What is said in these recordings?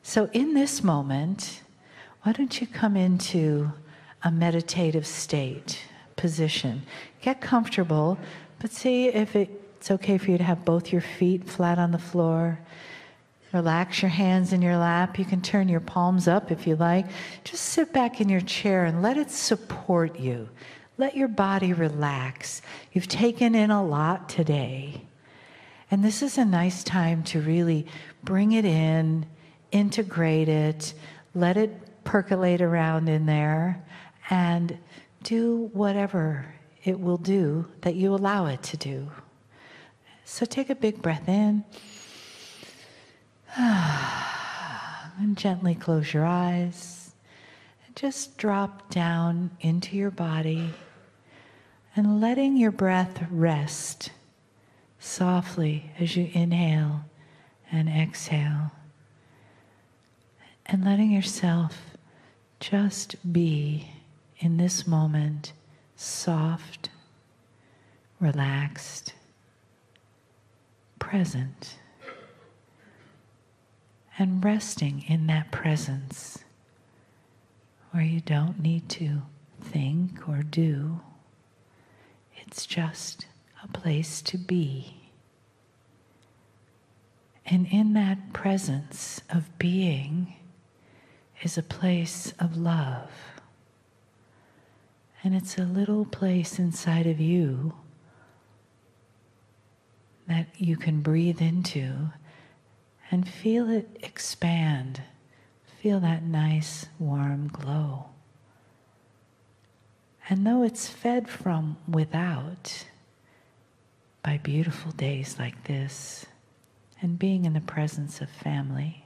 So in this moment, why don't you come into a meditative state, position. Get comfortable, but see if it's okay for you to have both your feet flat on the floor. Relax your hands in your lap. You can turn your palms up if you like. Just sit back in your chair and let it support you. Let your body relax. You've taken in a lot today. And this is a nice time to really bring it in, integrate it, let it percolate around in there, and do whatever it will do that you allow it to do. So take a big breath in. And gently close your eyes. And just drop down into your body and letting your breath rest softly as you inhale and exhale. And letting yourself just be in this moment soft, relaxed, present, and resting in that presence where you don't need to think or do. It's just a place to be. And in that presence of being is a place of love. And it's a little place inside of you that you can breathe into and feel it expand. Feel that nice, warm glow. And though it's fed from without by beautiful days like this and being in the presence of family,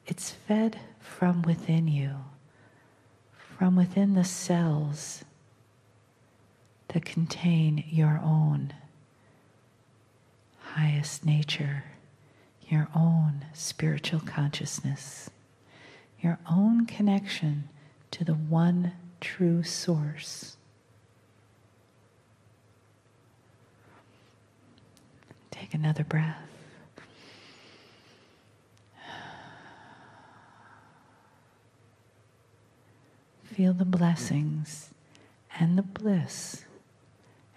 it's fed from within you, from within the cells that contain your own highest nature, your own spiritual consciousness, your own connection to the one true source. Take another breath. Feel the blessings and the bliss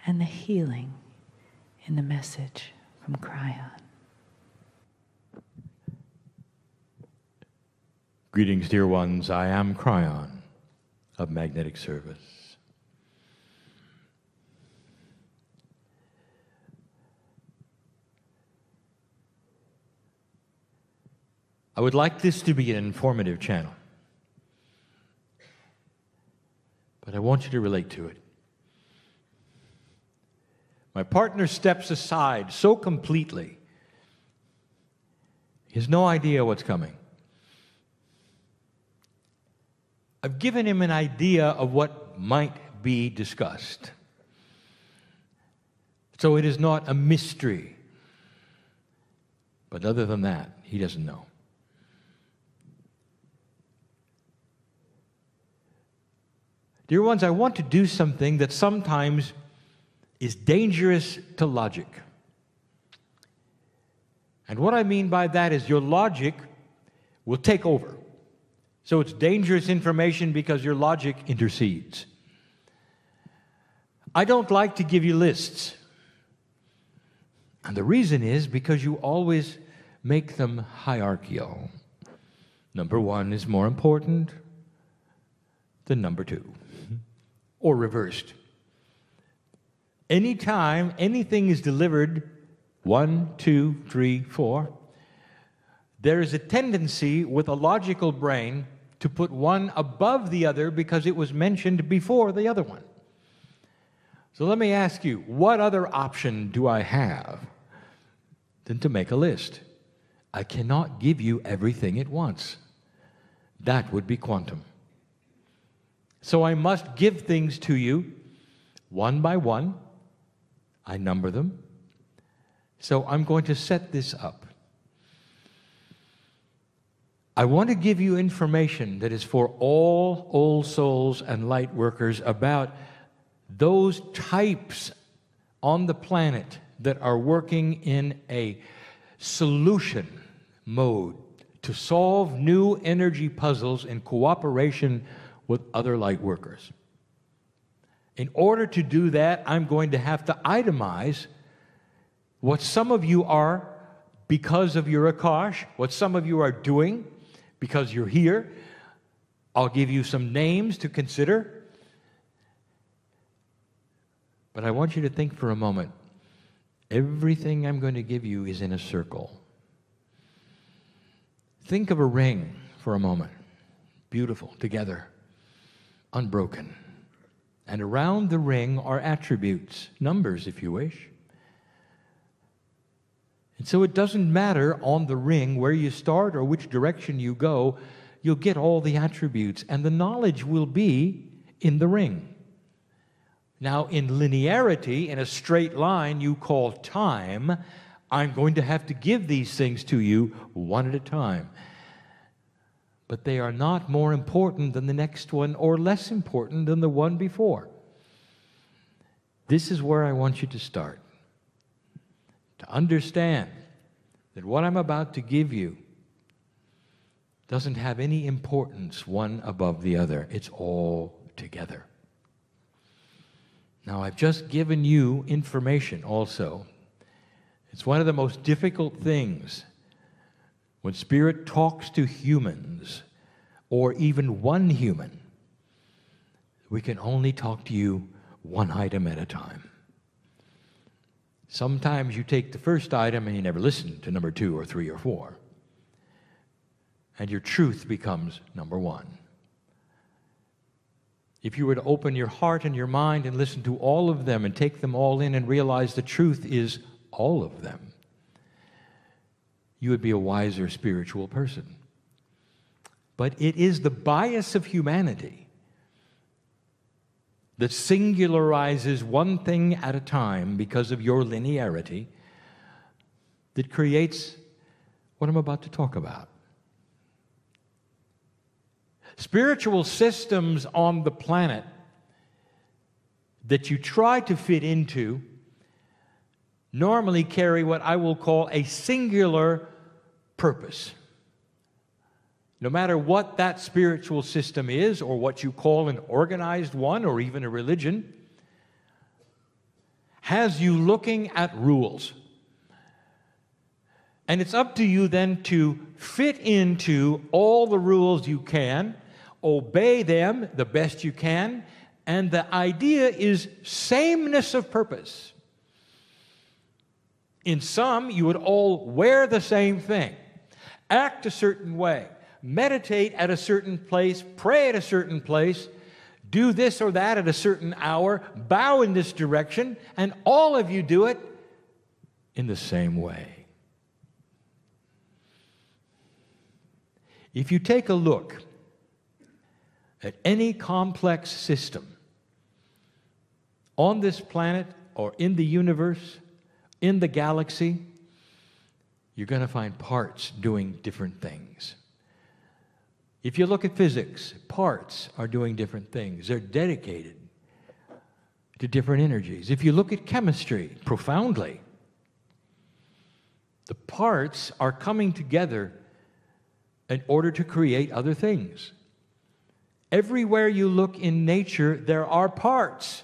and the healing in the message from Kryon. Greetings, dear ones. I am Kryon of Magnetic Service. I would like this to be an informative channel, but I want you to relate to it. My partner steps aside so completely, he has no idea what's coming. I've given him an idea of what might be discussed. So it is not a mystery. But other than that, he doesn't know. Dear ones, I want to do something that sometimes is dangerous to logic. And what I mean by that is your logic will take over. So it's dangerous information because your logic intercedes. I don't like to give you lists. And the reason is because you always make them hierarchical. Number one is more important than number two, or reversed. Anytime anything is delivered, 1, 2, 3, 4, there is a tendency with a logical brain to put one above the other because it was mentioned before the other one. So let me ask you, what other option do I have than to make a list? I cannot give you everything at once. That would be quantum. So I must give things to you one by one. I number them. So I'm going to set this up. I want to give you information that is for all old souls and light workers about those types on the planet that are working in a solution mode to solve new energy puzzles in cooperation with other light workers. In order to do that, I'm going to have to itemize what some of you are because of your Akash, what some of you are doing because you're here. I'll give you some names to consider. But I want you to think for a moment. Everything I'm going to give you is in a circle. Think of a ring for a moment. Beautiful, together, unbroken. And around the ring are attributes, numbers if you wish. And so it doesn't matter on the ring where you start or which direction you go, you'll get all the attributes, and the knowledge will be in the ring. Now, in linearity, in a straight line you call time, I'm going to have to give these things to you one at a time. But they are not more important than the next one or less important than the one before. This is where I want you to start. To understand that what I'm about to give you doesn't have any importance one above the other. It's all together. Now, I've just given you information also. It's one of the most difficult things when Spirit talks to humans, or even one human. We can only talk to you one item at a time. Sometimes you take the first item and you never listen to number 2 or 3 or 4. And your truth becomes number 1. If you were to open your heart and your mind and listen to all of them and take them all in and realize the truth is all of them, you would be a wiser spiritual person. But it is the bias of humanity that singularizes one thing at a time because of your linearity that creates what I'm about to talk about. Spiritual systems on the planet that you try to fit into normally carry what I will call a singular purpose. No matter what that spiritual system is, or what you call an organized one, or even a religion, has you looking at rules. And it's up to you then to fit into all the rules you can, obey them the best you can, and the idea is sameness of purpose. In some, you would all wear the same thing, act a certain way, meditate at a certain place, pray at a certain place, do this or that at a certain hour, bow in this direction, and all of you do it in the same way. If you take a look at any complex system on this planet or in the universe, in the galaxy, you're going to find parts doing different things. If you look at physics, parts are doing different things. They're dedicated to different energies. If you look at chemistry profoundly, the parts are coming together in order to create other things. Everywhere you look in nature, there are parts.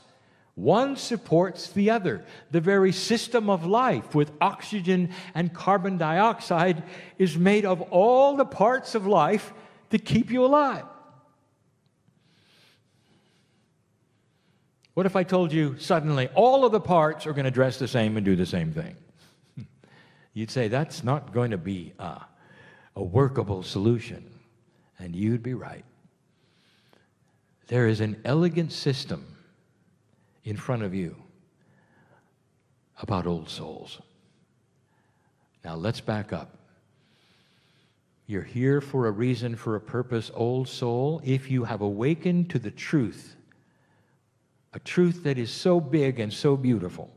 One supports the other. The very system of life with oxygen and carbon dioxide is made of all the parts of life that keep you alive. What if I told you suddenly all of the parts are going to dress the same and do the same thing? You'd say that's not going to be a workable solution. And you'd be right. There is an elegant system in front of you about old souls. Now let's back up. You're here for a reason, for a purpose, old soul. If you have awakened to the truth, a truth that is so big and so beautiful,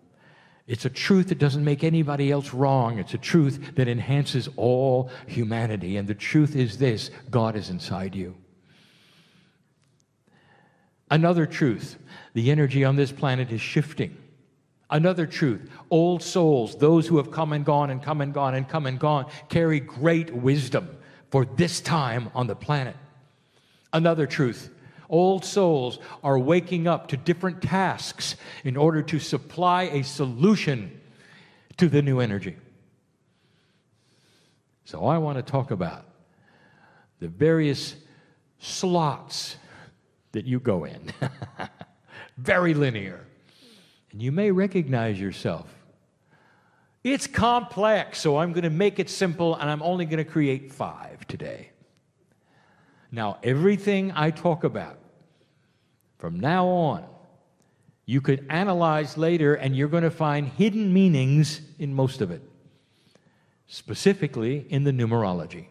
it's a truth that doesn't make anybody else wrong. It's a truth that enhances all humanity. And the truth is this: God is inside you. Another truth: the energy on this planet is shifting. Another truth: old souls, those who have come and gone and come and gone and come and gone, carry great wisdom, for this time on the planet. Another truth: old souls are waking up to different tasks in order to supply a solution to the new energy. So I want to talk about the various slots that you go in. Very linear. And you may recognize yourself. It's complex, so I'm going to make it simple, and I'm only going to create 5 today. Now, everything I talk about from now on, you could analyze later, and you're going to find hidden meanings in most of it, specifically in the numerology.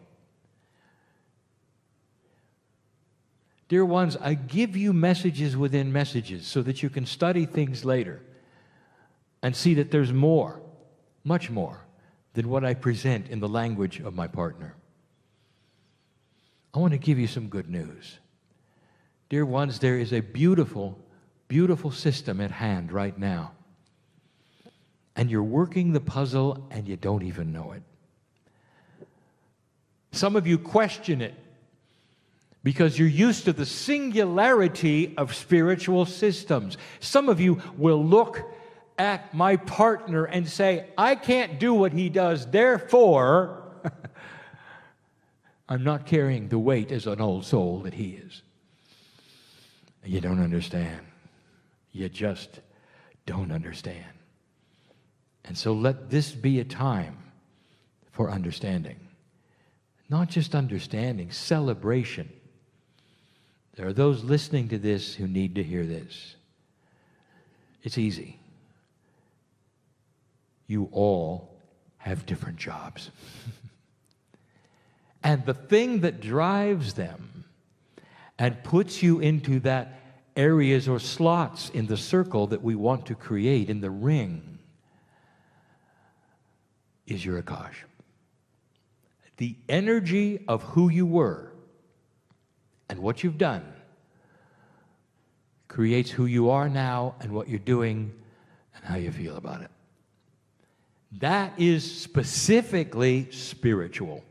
Dear ones, I give you messages within messages so that you can study things later and see that there's more, much more, than what I present in the language of my partner. I want to give you some good news. Dear ones, there is a beautiful, beautiful system at hand right now. And you're working the puzzle and you don't even know it. Some of you question it because you're used to the singularity of spiritual systems. Some of you will look at my partner and say, I can't do what he does, therefore, I'm not carrying the weight as an old soul that he is. You don't understand. You just don't understand. And so let this be a time for understanding. Not just understanding, celebration. There are those listening to this who need to hear this. It's easy. You all have different jobs. And the thing that drives them and puts you into that areas or slots in the circle that we want to create in the ring is your Akash. The energy of who you were and what you've done creates who you are now and what you're doing and how you feel about it. That is specifically spiritual.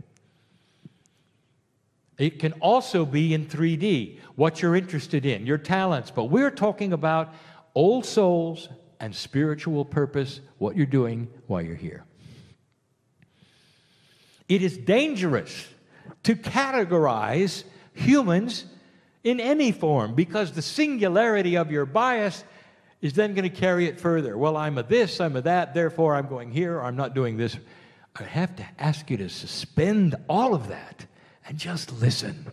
It can also be in 3D, what you're interested in, your talents. But we're talking about old souls and spiritual purpose, what you're doing while you're here. It is dangerous to categorize humans in any form because the singularity of your bias is then going to carry it further. Well, I'm a this, I'm a that, therefore I'm going here, or I'm not doing this. I have to ask you to suspend all of that and just listen.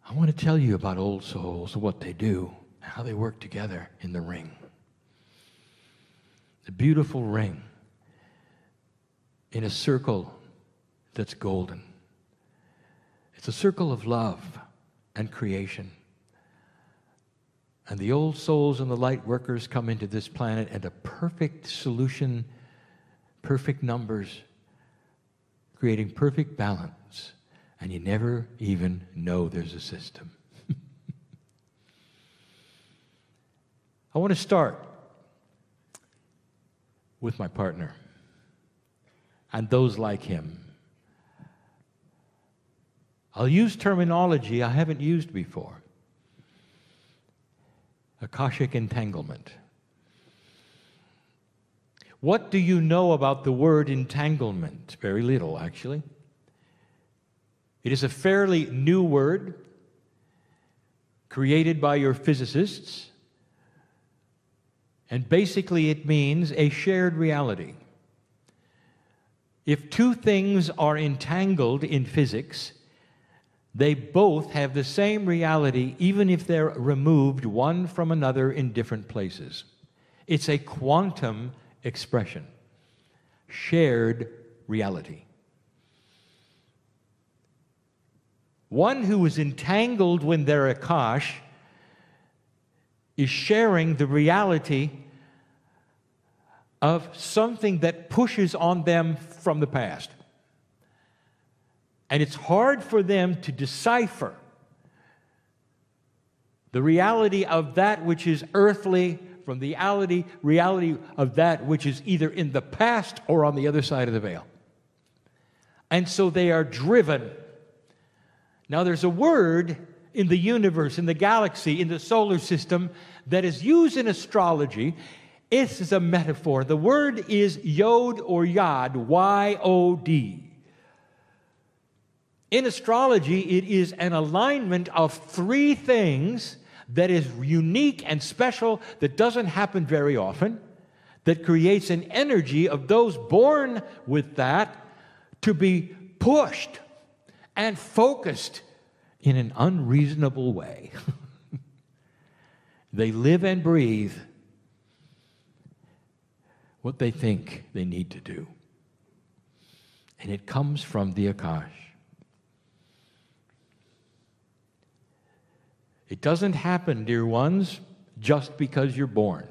I want to tell you about old souls, what they do, how they work together in the ring. The beautiful ring in a circle that's golden. It's a circle of love and creation. And the old souls and the light workers come into this planet at a perfect solution, perfect numbers, creating perfect balance. And you never even know there's a system. I want to start with my partner and those like him. I'll use terminology I haven't used before. Akashic entanglement. What do you know about the word entanglement? Very little, actually. It is a fairly new word created by your physicists, and basically it means a shared reality. If two things are entangled in physics, they both have the same reality, even if they're removed one from another in different places. It's a quantum expression. Shared reality. One who is entangled when they're Akash is sharing the reality of something that pushes on them from the past. And it's hard for them to decipher the reality of that which is earthly from the reality of that which is either in the past or on the other side of the veil. And so they are driven. Now there's a word in the universe, in the galaxy, in the solar system that is used in astrology. This is a metaphor. The word is yod or yod, Y-O-D. In astrology, it is an alignment of three things that is unique and special, that doesn't happen very often, that creates an energy of those born with that to be pushed and focused in an unreasonable way. They live and breathe what they think they need to do. And it comes from the Akash. It doesn't happen, dear ones, just because you're born.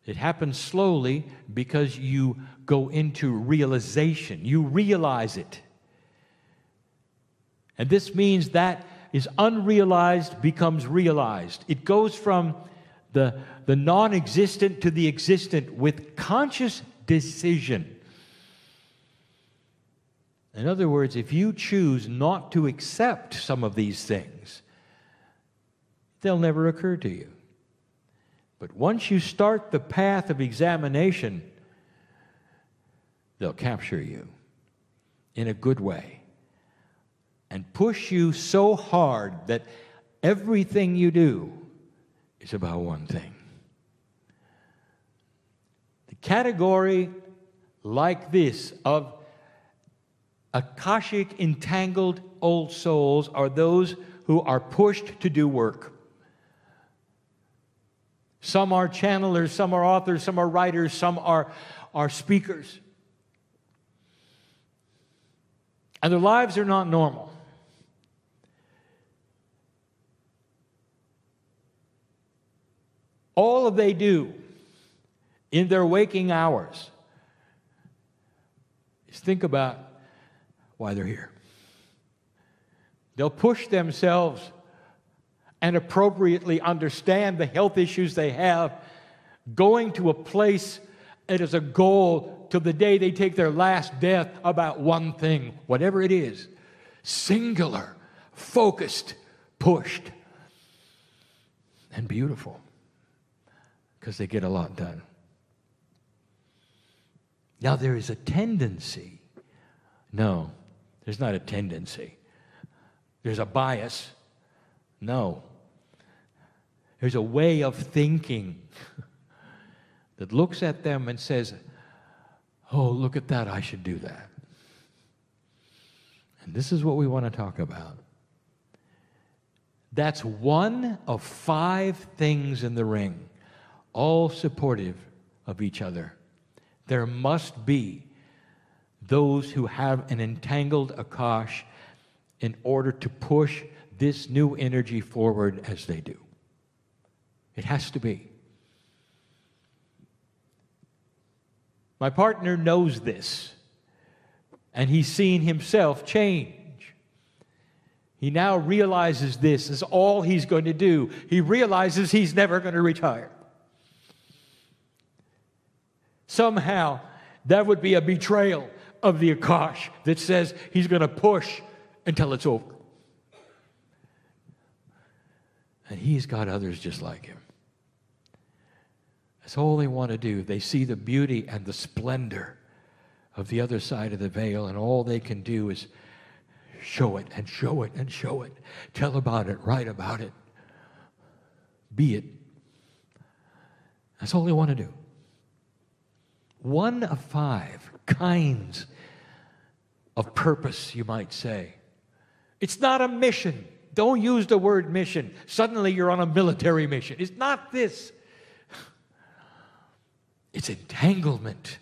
It happens slowly because you go into realization. You realize it. And this means that is unrealized becomes realized. It goes from the non-existent to the existent with conscious decision. In other words, if you choose not to accept some of these things, they'll never occur to you. But once you start the path of examination, they'll capture you in a good way and push you so hard that everything you do is about one thing. The category like this of Akashic entangled old souls are those who are pushed to do work. Some are channelers, some are authors, some are writers, some are speakers. And their lives are not normal. All they do in their waking hours is think about why they're here. They'll push themselves and appropriately understand the health issues they have, going to a place that is a goal till the day they take their last breath about one thing, whatever it is, singular, focused, pushed, and beautiful, because they get a lot done. Now there is a tendency. No, there's not a tendency. There's a bias. No. There's a way of thinking that looks at them and says, oh, look at that, I should do that. And this is what we want to talk about. That's one of 5 things in the ring, all supportive of each other. There must be those who have an entangled Akash in order to push this new energy forward as they do. It has to be. My partner knows this, and he's seen himself change. He now realizes this is all he's going to do. He realizes he's never going to retire. Somehow, that would be a betrayal of the Akash that says he's going to push until it's over. And he's got others just like him. That's all they want to do. They see the beauty and the splendor of the other side of the veil, and all they can do is show it and show it and show it. Tell about it, write about it, be it. That's all they want to do. One of 5 kinds of purpose, you might say. It's not a mission. Don't use the word mission. Suddenly you're on a military mission. It's not this. It's entanglement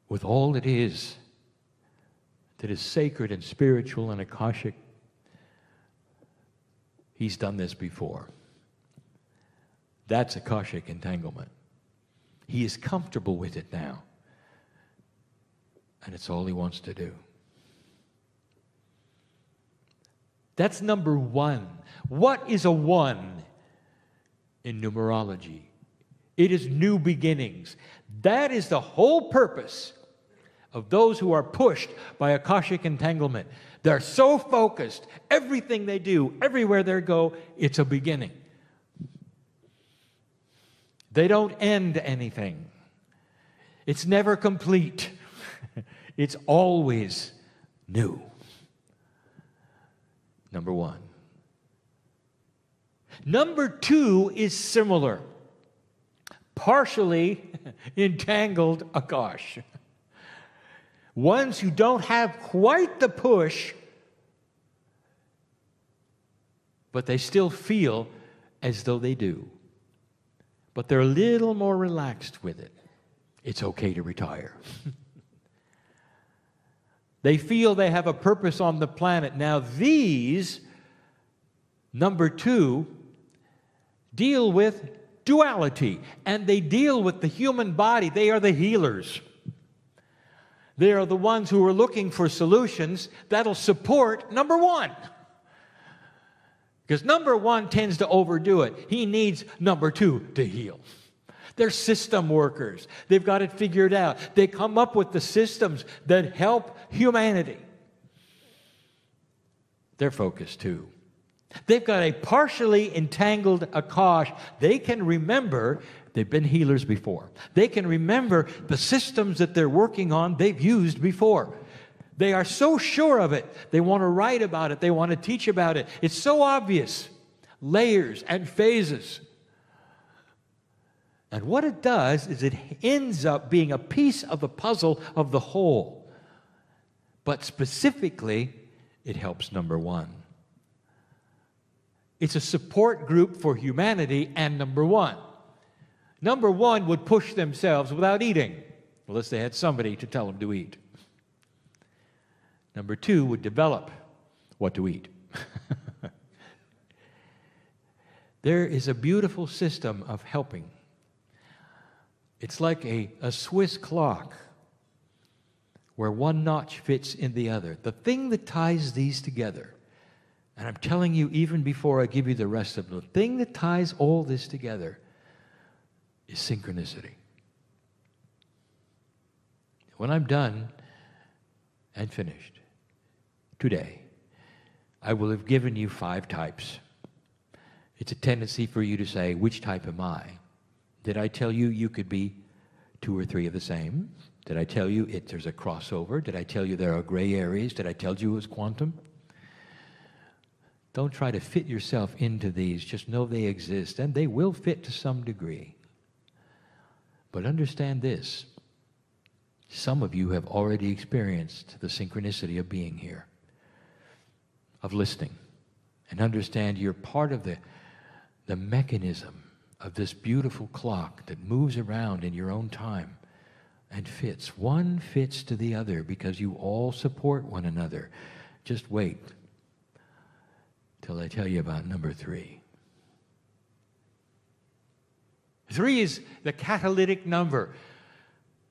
with all it is that is sacred and spiritual and Akashic. He's done this before. That's Akashic entanglement. He is comfortable with it now. And it's all he wants to do. That's number 1. What is a 1 in numerology? It is new beginnings. That is the whole purpose of those who are pushed by Akashic entanglement. They're so focused, everything they do, everywhere they go, it's a beginning. They don't end anything. It's never complete. It's always new. Number one. Number two is similar. Partially entangled Akash. Ones who don't have quite the push, but they still feel as though they do. But they're a little more relaxed with it. It's okay to retire. They feel they have a purpose on the planet. Now these, number two, deal with duality, and they deal with the human body. They are the healers. They are the ones who are looking for solutions that'll support number one. Because number one tends to overdo it. He needs number two to heal. They're system workers. They've got it figured out. They come up with the systems that help humanity. They're focused too. They've got a partially entangled Akash. They can remember, they've been healers before. They can remember the systems that they're working on they've used before. They are so sure of it. They want to write about it. They want to teach about it. It's so obvious. Layers and phases. And what it does is it ends up being a piece of the puzzle of the whole. But specifically, it helps number one. It's a support group for humanity and number one. Number one would push themselves without eating, unless they had somebody to tell them to eat. Number two would develop what to eat. There is a beautiful system of helping. It's like a Swiss clock where one notch fits in the other. The thing that ties these together, and I'm telling you even before I give you the rest of them, the thing that ties all this together is synchronicity. When I'm done and finished today, I will have given you 5 types. It's a tendency for you to say, which type am I? Did I tell you you could be 2 or 3 of the same? Did I tell you there's a crossover? Did I tell you there are gray areas? Did I tell you it was quantum? Don't try to fit yourself into these. Just know they exist, and they will fit to some degree. But understand this. Some of you have already experienced the synchronicity of being here, of listening, and understand you're part of the mechanism of this beautiful clock that moves around in your own time and fits. One fits to the other because you all support one another. Just wait till I tell you about number 3. 3 is the catalytic number.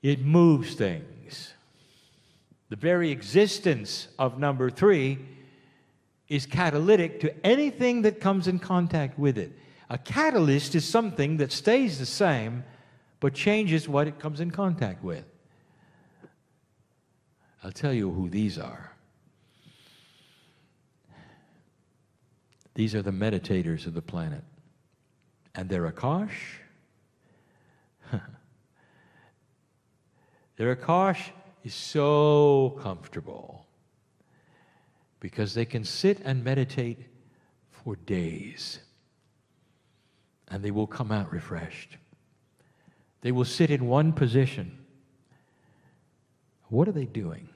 It moves things. The very existence of number 3 is catalytic to anything that comes in contact with it. A catalyst is something that stays the same but changes what it comes in contact with. I'll tell you who these are. These are the meditators of the planet. And their Akash, their Akash is so comfortable because they can sit and meditate for days. And they will come out refreshed. They will sit in one position. What are they doing?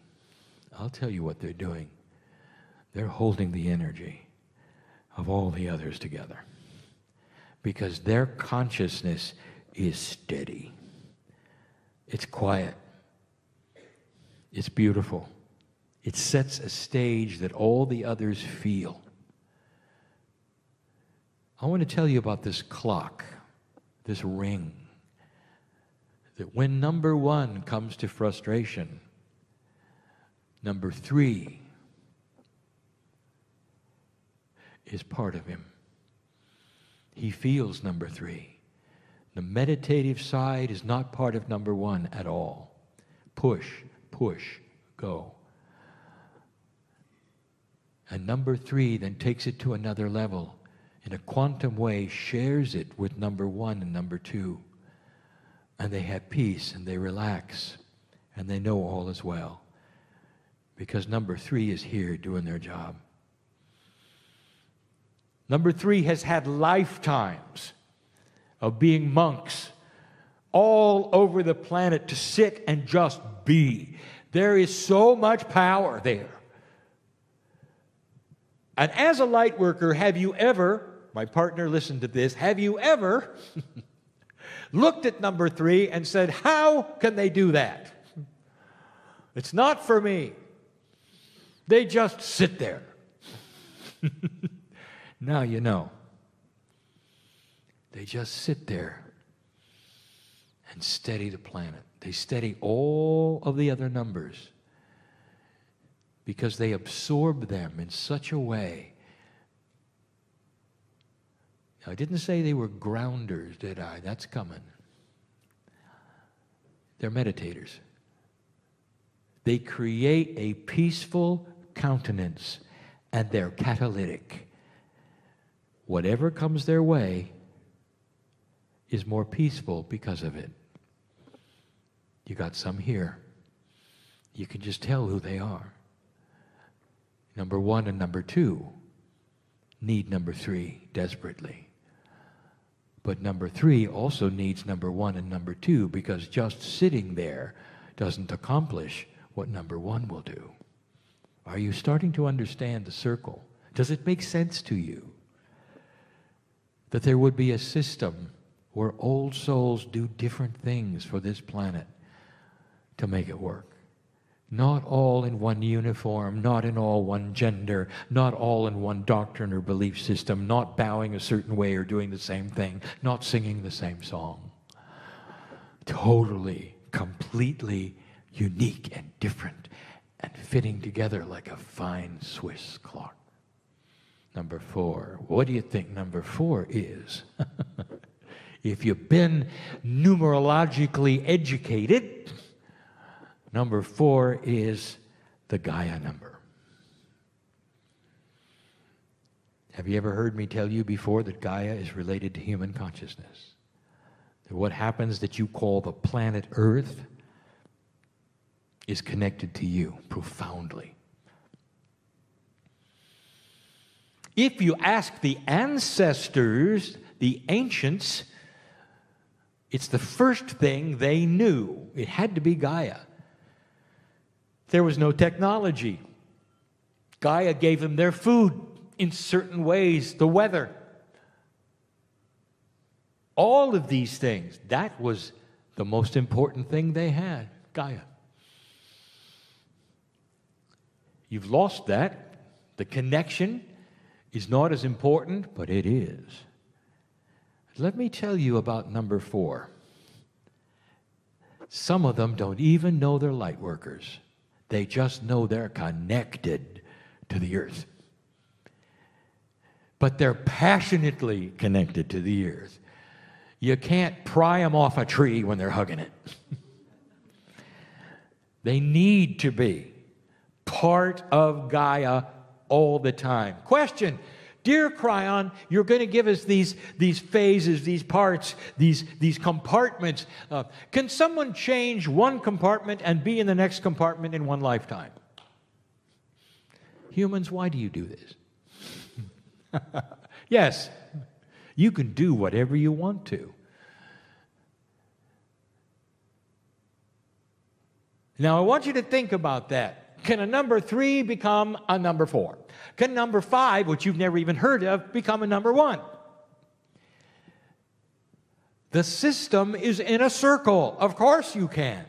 I'll tell you what they're doing. They're holding the energy of all the others together. Because their consciousness is steady. It's quiet. It's beautiful. It sets a stage that all the others feel. I want to tell you about this clock, this ring, that when number 1 comes to frustration, number 3 is part of him. He feels number 3. The meditative side is not part of number 1 at all. Push, push, go. And number 3 then takes it to another level. In a quantum way, shares it with number 1 and number 2. And they have peace and they relax and they know all is well. Because number 3 is here doing their job. Number 3 has had lifetimes of being monks all over the planet to sit and just be. There is so much power there. And as a light worker, have you ever, my partner listened to this, have you ever looked at number 3 and said, how can they do that? It's not for me. They just sit there. Now you know. They just sit there and steady the planet. They steady all of the other numbers because they absorb them in such a way. Now, I didn't say they were grounders, did I? That's coming. They're meditators. They create a peaceful countenance, and they're catalytic. Whatever comes their way is more peaceful because of it. You got some here. You can just tell who they are. Number 1 and number 2 need number 3 desperately. But number 3 also needs number 1 and number 2 because just sitting there doesn't accomplish what number 1 will do. Are you starting to understand the circle? Does it make sense to you that there would be a system where old souls do different things for this planet to make it work? Not all in one uniform, not in all one gender, not all in one doctrine or belief system, not bowing a certain way or doing the same thing, not singing the same song. Totally, completely unique and different and fitting together like a fine Swiss clock. Number 4. What do you think number 4 is? If you've been numerologically educated, number 4 is the Gaia number. Have you ever heard me tell you before that Gaia is related to human consciousness? That what happens that you call the planet Earth is connected to you profoundly. If you ask the ancestors, the ancients, it's the first thing they knew. It had to be Gaia. There was no technology. Gaia gave them their food in certain ways, the weather. All of these things, that was the most important thing they had, Gaia. You've lost that. The connection is not as important, but it is. Let me tell you about number 4. Some of them don't even know they're light workers. They just know they're connected to the earth. But they're passionately connected to the earth. You can't pry them off a tree when they're hugging it. They need to be part of Gaia all the time. Question: dear Kryon, you're going to give us these phases, these parts, these compartments. Can someone change one compartment and be in the next compartment in one lifetime? Humans, why do you do this? Yes, you can do whatever you want to. Now, I want you to think about that. Can a number 3 become a number 4? Can number 5, which you've never even heard of, become a number 1? The system is in a circle. Of course you can.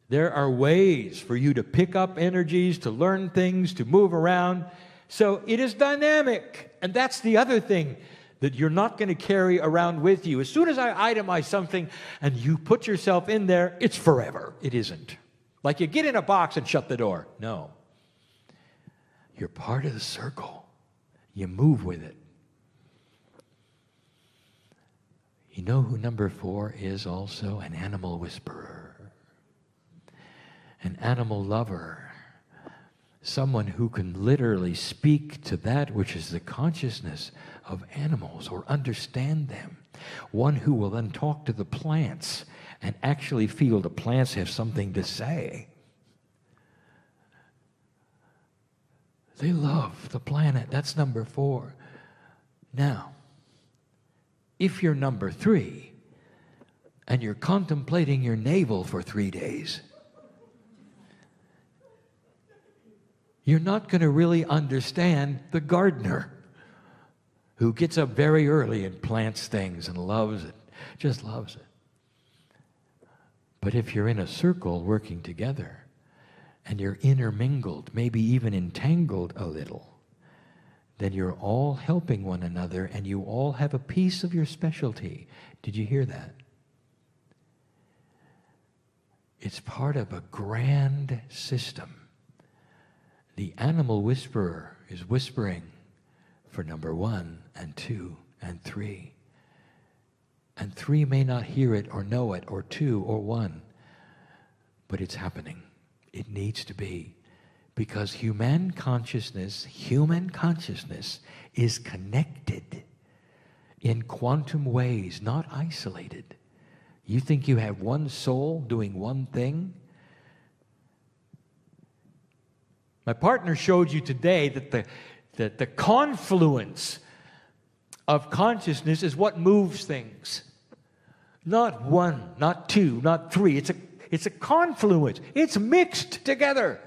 There are ways for you to pick up energies, to learn things, to move around. So it is dynamic. And that's the other thing that you're not going to carry around with you. As soon as I itemize something and you put yourself in there, it's forever. It isn't. Like you get in a box and shut the door. No. You're part of the circle. You move with it. You know who number 4 is also? An animal whisperer. an animal lover, someone who can literally speak to that which is the consciousness of animals or understand them, one who will then talk to the plants and actually feel the plants have something to say. They love the planet. That's number 4. Now, if you're number 3 and you're contemplating your navel for 3 days, you're not going to really understand the gardener who gets up very early and plants things and loves it, just loves it. But if you're in a circle working together and you're intermingled, maybe even entangled a little, then you're all helping one another and you all have a piece of your specialty. Did you hear that? It's part of a grand system. The animal whisperer is whispering for number 1 and 2 and 3. And 3 may not hear it or know it, or 2 or 1, but it's happening. It needs to be. Because human consciousness is connected in quantum ways, not isolated. You think you have one soul doing one thing? My partner showed you today that the confluence of consciousness is what moves things. Not 1, not 2, not 3. It's a confluence. It's mixed together.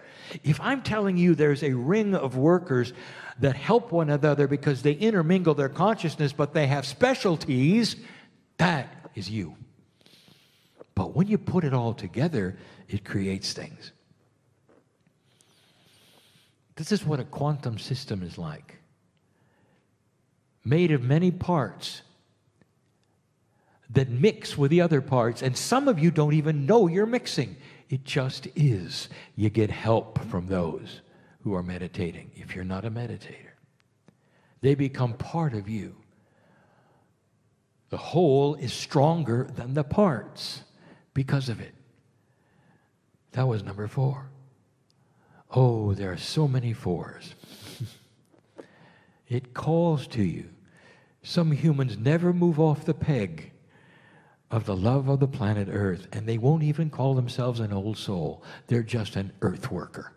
If I'm telling you there's a ring of workers that help one another because they intermingle their consciousness, but they have specialties, that is you. But when you put it all together, it creates things. This is what a quantum system is like. Made of many parts that mix with the other parts, and some of you don't even know you're mixing. It just is. You get help from those who are meditating. If you're not a meditator, they become part of you. The whole is stronger than the parts because of it. That was number 4. Oh, there are so many 4s. It calls to you. Some humans never move off the peg of the love of the planet Earth, and they won't even call themselves an old soul. They're just an earth worker.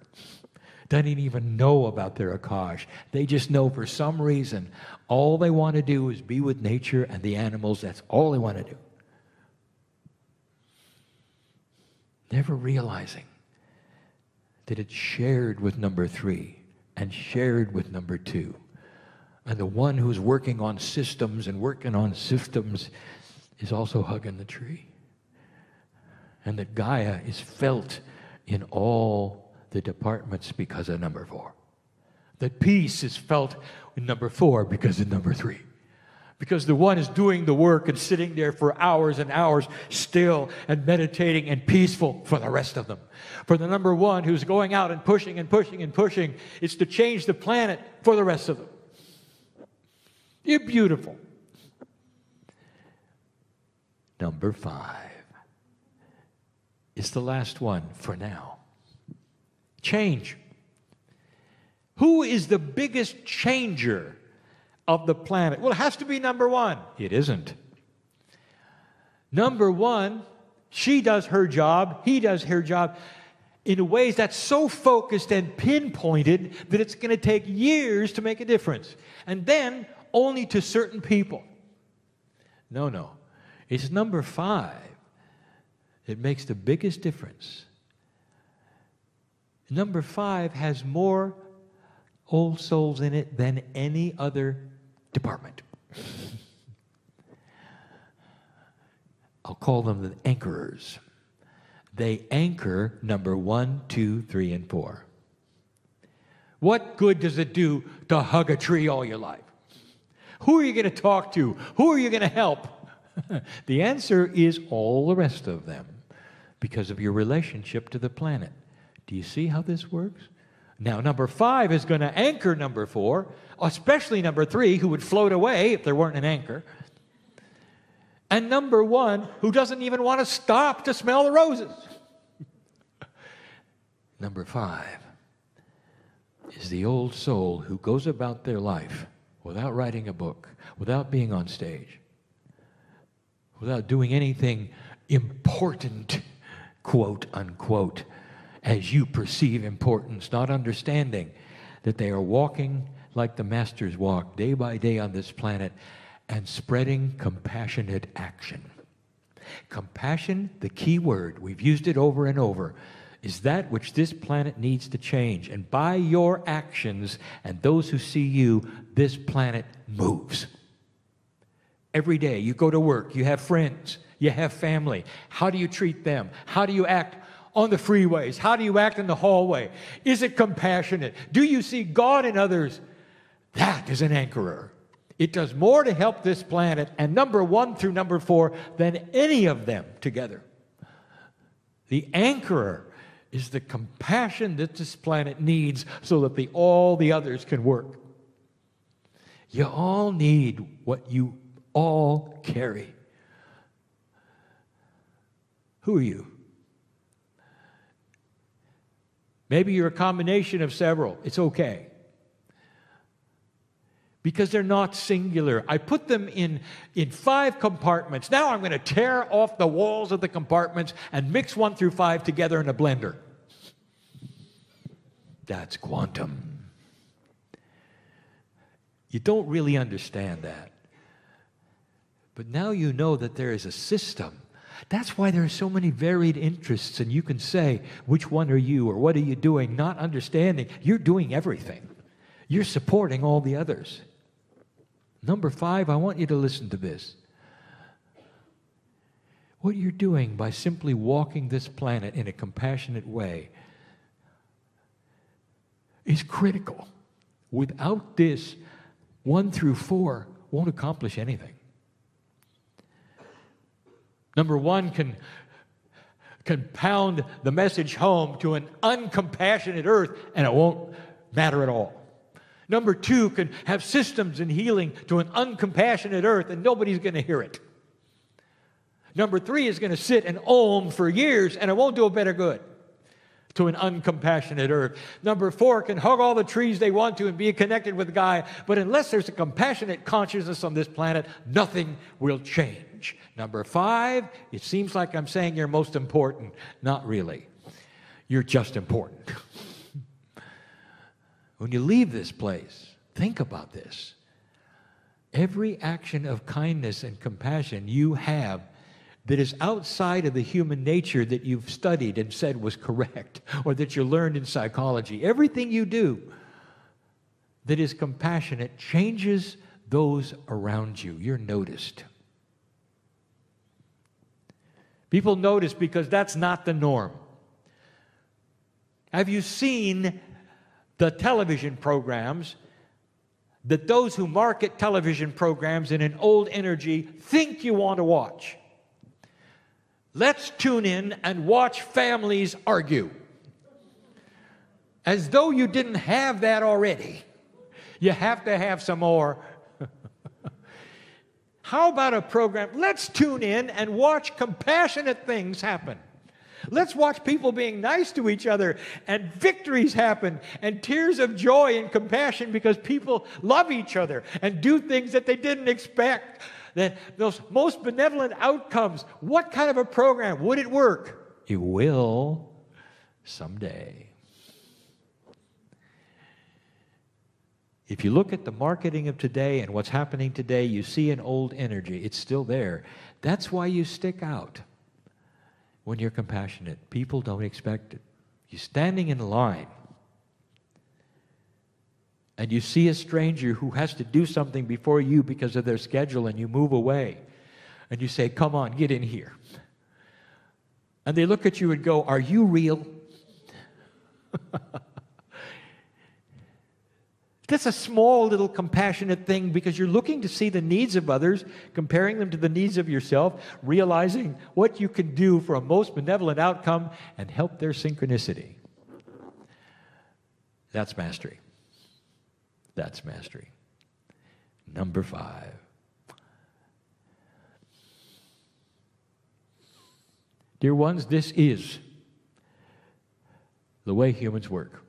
Doesn't even know about their Akash. They just know for some reason all they want to do is be with nature and the animals. That's all they want to do. Never realizing that it's shared with number 3 and shared with number 2. And the one who's working on systems is also hugging the tree. And that Gaia is felt in all the departments because of number 4. That peace is felt in number 4 because of number 3. Because the one is doing the work and sitting there for hours and hours still and meditating and peaceful for the rest of them. For the number 1 who's going out and pushing and pushing and pushing, it's to change the planet for the rest of them. You're beautiful. Number 5 is the last one for now. Change. Who is the biggest changer of the planet? Well, it has to be number 1. It isn't. Number 1, she does her job, he does her job in ways that's so focused and pinpointed that it's going to take years to make a difference. And then only to certain people. No. It's number 5 that makes the biggest difference. Number 5 has more old souls in it than any other department. I'll call them the anchorers. They anchor number 1, 2, 3, and 4. What good does it do to hug a tree all your life? Who are you going to talk to? Who are you going to help? The answer is all the rest of them, because of your relationship to the planet. Do you see how this works? Now, number 5 is going to anchor number 4, especially number 3, who would float away if there weren't an anchor. And number 1, who doesn't even want to stop to smell the roses. Number 5 is the old soul who goes about their life without writing a book, without being on stage, without doing anything important, quote unquote, as you perceive importance, not understanding that they are walking like the masters walk day by day on this planet and spreading compassionate action. Compassion, the key word, we've used it over and over, is that which this planet needs to change. And by your actions and those who see you, this planet moves. Every day you go to work, you have friends, you have family. How do you treat them? How do you act on the freeways? How do you act in the hallway? Is it compassionate? Do you see God in others? That is an anchorer. It does more to help this planet, and number 1 through number 4, than any of them together. The anchorer is the compassion that this planet needs so that all the others can work. You all need what you all carry. Who are you? Maybe you're a combination of several. It's okay. Because they're not singular. I put them in 5 compartments. Now I'm going to tear off the walls of the compartments and mix 1 through 5 together in a blender. That's quantum. You don't really understand that. But now you know that there is a system. That's why there are so many varied interests, and you can say, which one are you, or what are you doing, not understanding. You're doing everything. You're supporting all the others. Number 5, I want you to listen to this. What you're doing by simply walking this planet in a compassionate way is critical. Without this, 1 through 4 won't accomplish anything. Number 1 can pound the message home to an uncompassionate earth, and it won't matter at all. Number 2 can have systems and healing to an uncompassionate earth, and nobody's going to hear it. Number 3 is going to sit and ohm for years, and it won't do a better good to an uncompassionate earth. Number 4 can hug all the trees they want to and be connected with Gaia, but unless there's a compassionate consciousness on this planet, nothing will change. Number 5, it seems like I'm saying you're most important. Not really. You're just important. When you leave this place, think about this. Every action of kindness and compassion you have that is outside of the human nature that you've studied and said was correct, or that you learned in psychology, everything you do that is compassionate changes those around you. You're noticed. People notice because that's not the norm. Have you seen the television programs that those who market television programs in an old energy think you want to watch? Let's tune in and watch families argue. As though you didn't have that already. You have to have some more. How about a program? Let's tune in and watch compassionate things happen. Let's watch people being nice to each other, and victories happen, and tears of joy and compassion because people love each other and do things that they didn't expect. That those most benevolent outcomes. What kind of a program? Would it work? It will someday. If you look at the marketing of today and what's happening today, you see an old energy. It's still there. That's why you stick out when you're compassionate. People don't expect it. You're standing in line, and you see a stranger who has to do something before you because of their schedule, and you move away. And you say, come on, get in here. And they look at you and go, are you real? That's a small little compassionate thing because you're looking to see the needs of others, comparing them to the needs of yourself, realizing what you can do for a most benevolent outcome and help their synchronicity. That's mastery. That's mastery. Number 5. Dear ones, this is the way humans work.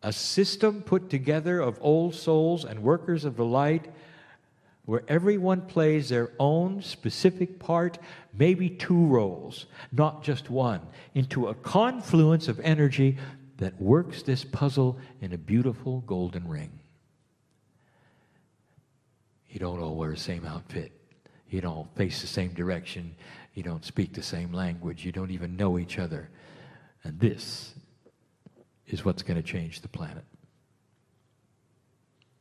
A system put together of old souls and workers of the light, where everyone plays their own specific part, maybe two roles, not just one, into a confluence of energy that works this puzzle in a beautiful golden ring. You don't all wear the same outfit. You don't face the same direction. You don't speak the same language. You don't even know each other. And this is what's going to change the planet.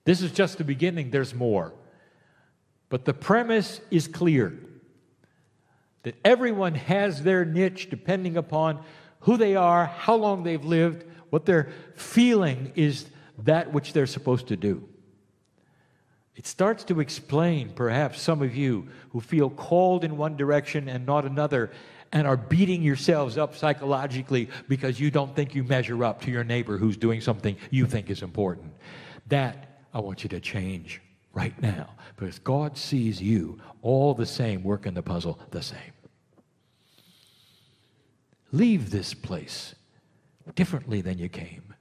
This is just the beginning. There's more. But the premise is clear, that everyone has their niche depending upon who they are, how long they've lived, what their feeling is that which they're supposed to do. It starts to explain, perhaps, some of you who feel called in one direction and not another, and are beating yourselves up psychologically because you don't think you measure up to your neighbor who's doing something you think is important. That I want you to change right now, because God sees you all the same, working the puzzle the same. Leave this place differently than you came,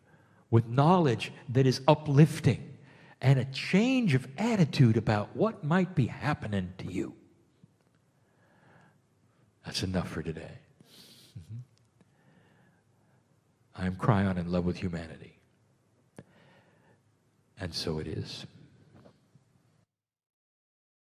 with knowledge that is uplifting and a change of attitude about what might be happening to you. That's enough for today. I am Kryon, in love with humanity. And so it is.